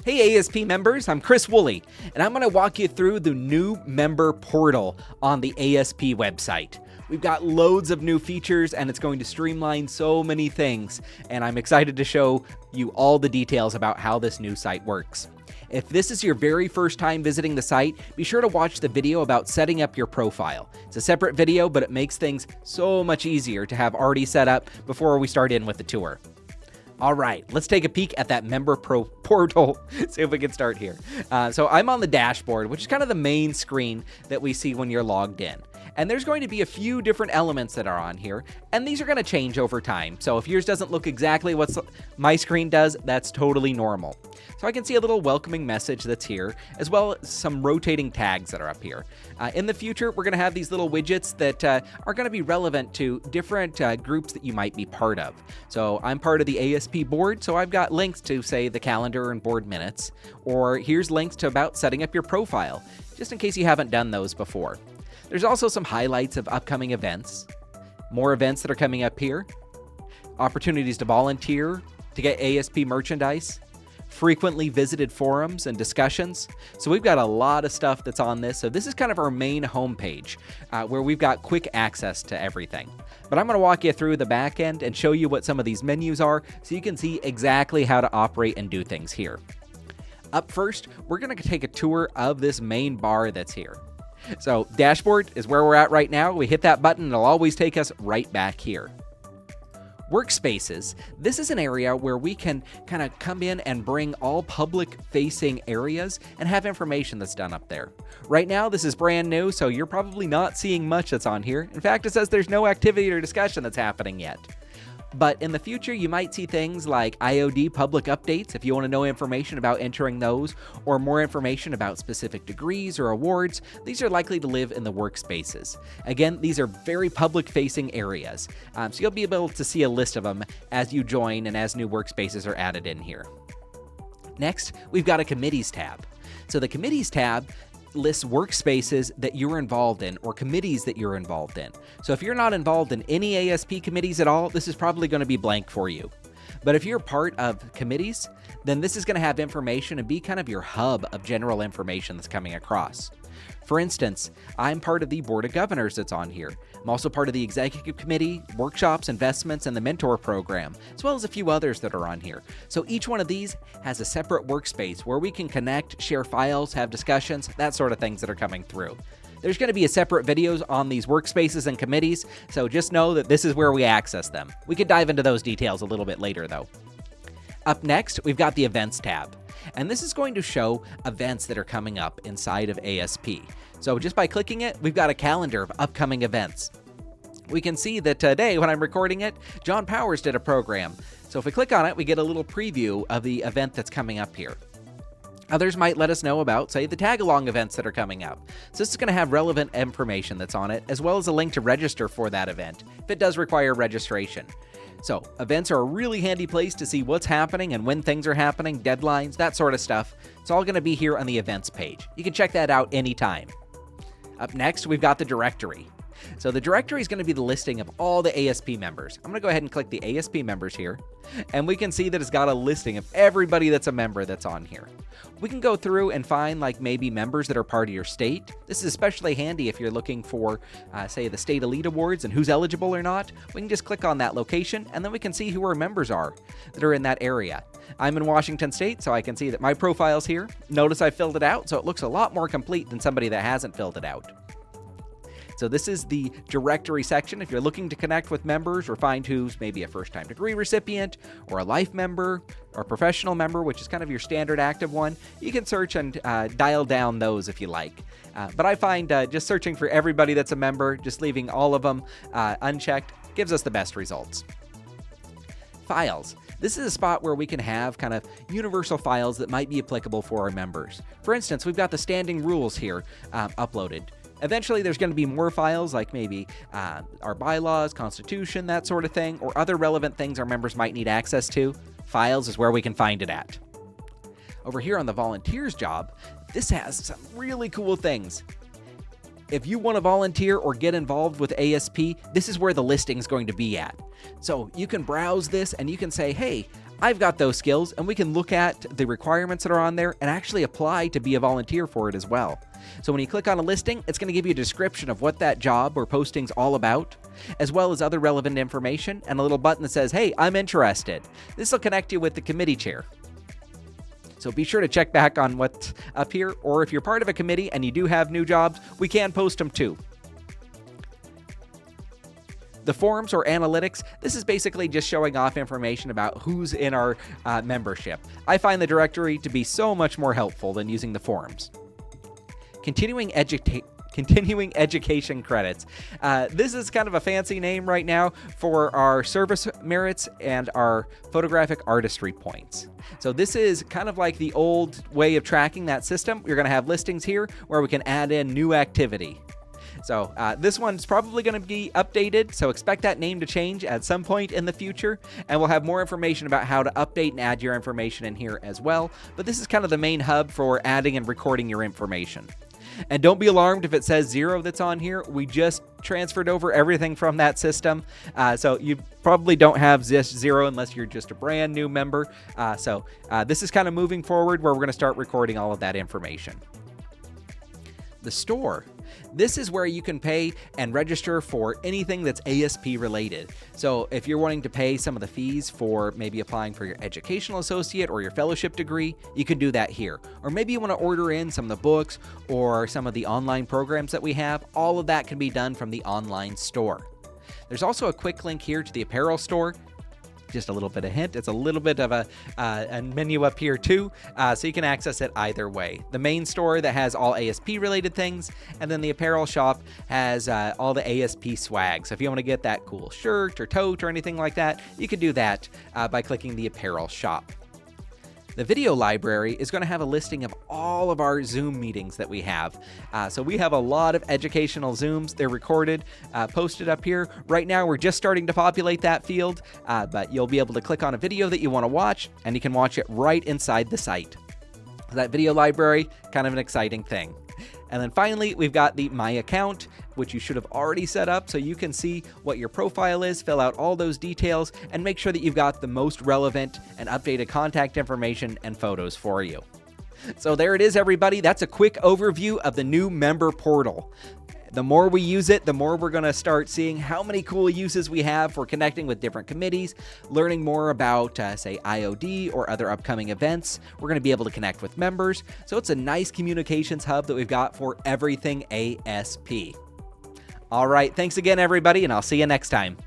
Hey ASP members, I'm Chris Wooley, and I'm going to walk you through the new member portal on the ASP website. We've got loads of new features and it's going to streamline so many things, and I'm excited to show you all the details about how this new site works. If this is your very first time visiting the site, be sure to watch the video about setting up your profile. It's a separate video, but it makes things so much easier to have already set up before we start in with the tour. All right, let's take a peek at that member portal. See if we can start here. So I'm on the dashboard, which is kind of the main screen that we see when you're logged in. And there's going to be a few different elements that are on here, and these are going to change over time. So if yours doesn't look exactly what my screen does, that's totally normal. So I can see a little welcoming message that's here, as well as some rotating tags that are up here. In the future, we're going to have these little widgets that are going to be relevant to different groups that you might be part of. So I'm part of the ASP board, so I've got links to, say, the calendar and board minutes, or here's links to about setting up your profile, just in case you haven't done those before. There's also some highlights of upcoming events, more events that are coming up here, opportunities to volunteer, to get ASP merchandise, frequently visited forums and discussions. So we've got a lot of stuff that's on this. So this is kind of our main homepage where we've got quick access to everything. But I'm going to walk you through the back end and show you what some of these menus are so you can see exactly how to operate and do things here. Up first, we're going to take a tour of this main bar that's here. So dashboard is where we're at right now. We hit that button, it'll always take us right back here. Workspaces, this is an area where we can kind of come in and bring all public-facing areas and have information that's done up there. Right now, this is brand new, so you're probably not seeing much that's on here. In fact, it says there's no activity or discussion that's happening yet. But in the future, you might see things like IOD public updates if you want to know information about entering those, or more information about specific degrees or awards. These are likely to live in the workspaces. Again, these are very public-facing areas, so you'll be able to see a list of them as you join and as new workspaces are added in here. Next, we've got a Committees tab. So the Committees tab lists workspaces that you're involved in or committees that you're involved in. So if you're not involved in any ASP committees at all, this is probably going to be blank for you. But if you're part of committees, then this is going to have information and be kind of your hub of general information that's coming across. For instance, I'm part of the Board of Governors that's on here. I'm also part of the Executive Committee, Workshops, Investments, and the Mentor Program, as well as a few others that are on here. So each one of these has a separate workspace where we can connect, share files, have discussions, that sort of things that are coming through. There's going to be a separate videos on these workspaces and committees, so just know that this is where we access them. We could dive into those details a little bit later, though. Up next, we've got the Events tab. And this is going to show events that are coming up inside of ASP. So just by clicking it, we've got a calendar of upcoming events. We can see that today, when I'm recording it, John Powers did a program. So if we click on it, we get a little preview of the event that's coming up here. Others might let us know about, say, the tag-along events that are coming up. So this is going to have relevant information that's on it, as well as a link to register for that event, if it does require registration. So, events are a really handy place to see what's happening and when things are happening, deadlines, that sort of stuff. It's all going to be here on the events page. You can check that out anytime. Up next, we've got the directory. So the directory is going to be the listing of all the ASP members. I'm going to go ahead and click the ASP members here, and we can see that it's got a listing of everybody that's a member that's on here. We can go through and find like maybe members that are part of your state. This is especially handy if you're looking for, say, the State Elite Awards and who's eligible or not. We can just click on that location, and then we can see who our members are that are in that area. I'm in Washington State, so I can see that my profile's here. Notice I filled it out, so it looks a lot more complete than somebody that hasn't filled it out. So this is the directory section. If you're looking to connect with members or find who's maybe a first-time degree recipient or a life member or a professional member, which is kind of your standard active one, you can search and dial down those if you like. But I find just searching for everybody that's a member, just leaving all of them unchecked, gives us the best results. Files. This is a spot where we can have kind of universal files that might be applicable for our members. For instance, we've got the standing rules here uploaded. Eventually, there's going to be more files like maybe our bylaws, constitution, that sort of thing, or other relevant things our members might need access to. Files is where we can find it at. Over here on the volunteers job, this has some really cool things. If you want to volunteer or get involved with ASP, this is where the listing is going to be at. So you can browse this and you can say, hey, I've got those skills, and we can look at the requirements that are on there and actually apply to be a volunteer for it as well. So when you click on a listing, it's going to give you a description of what that job or posting's all about, as well as other relevant information, and a little button that says, hey, I'm interested. This will connect you with the committee chair. So be sure to check back on what's up here, or if you're part of a committee and you do have new jobs, we can post them too. The forums or analytics, this is basically just showing off information about who's in our membership. I find the directory to be so much more helpful than using the forums. Continuing education credits. This is kind of a fancy name right now for our service merits and our photographic artistry points. So this is kind of like the old way of tracking that system. You're going to have listings here where we can add in new activity. So this one's probably going to be updated, so expect that name to change at some point in the future, and we'll have more information about how to update and add your information in here as well. But this is kind of the main hub for adding and recording your information. And don't be alarmed if it says 0 that's on here. We just transferred over everything from that system. So you probably don't have this 0 unless you're just a brand new member. So this is kind of moving forward where we're going to start recording all of that information. The store. This is where you can pay and register for anything that's ASP related. So if you're wanting to pay some of the fees for maybe applying for your educational associate or your fellowship degree, you can do that here. Or maybe you want to order in some of the books or some of the online programs that we have. All of that can be done from the online store. There's also a quick link here to the apparel store. Just a little bit of hint. It's a little bit of a menu up here too, so you can access it either way. The main store that has all ASP related things, and then the apparel shop has all the ASP swag. So if you want to get that cool shirt or tote or anything like that, you can do that by clicking the apparel shop. The video library is going to have a listing of all of our Zoom meetings that we have. So we have a lot of educational Zooms. They're recorded, posted up here. Right now, we're just starting to populate that field, but you'll be able to click on a video that you want to watch, and you can watch it right inside the site. That video library, kind of an exciting thing. And then finally, we've got the My Account, which you should have already set up so you can see what your profile is, fill out all those details, and make sure that you've got the most relevant and updated contact information and photos for you. So there it is, everybody. That's a quick overview of the new member portal. The more we use it, the more we're going to start seeing how many cool uses we have for connecting with different committees, learning more about, say, IOD or other upcoming events. We're going to be able to connect with members. So it's a nice communications hub that we've got for everything ASP. All right. Thanks again, everybody, and I'll see you next time.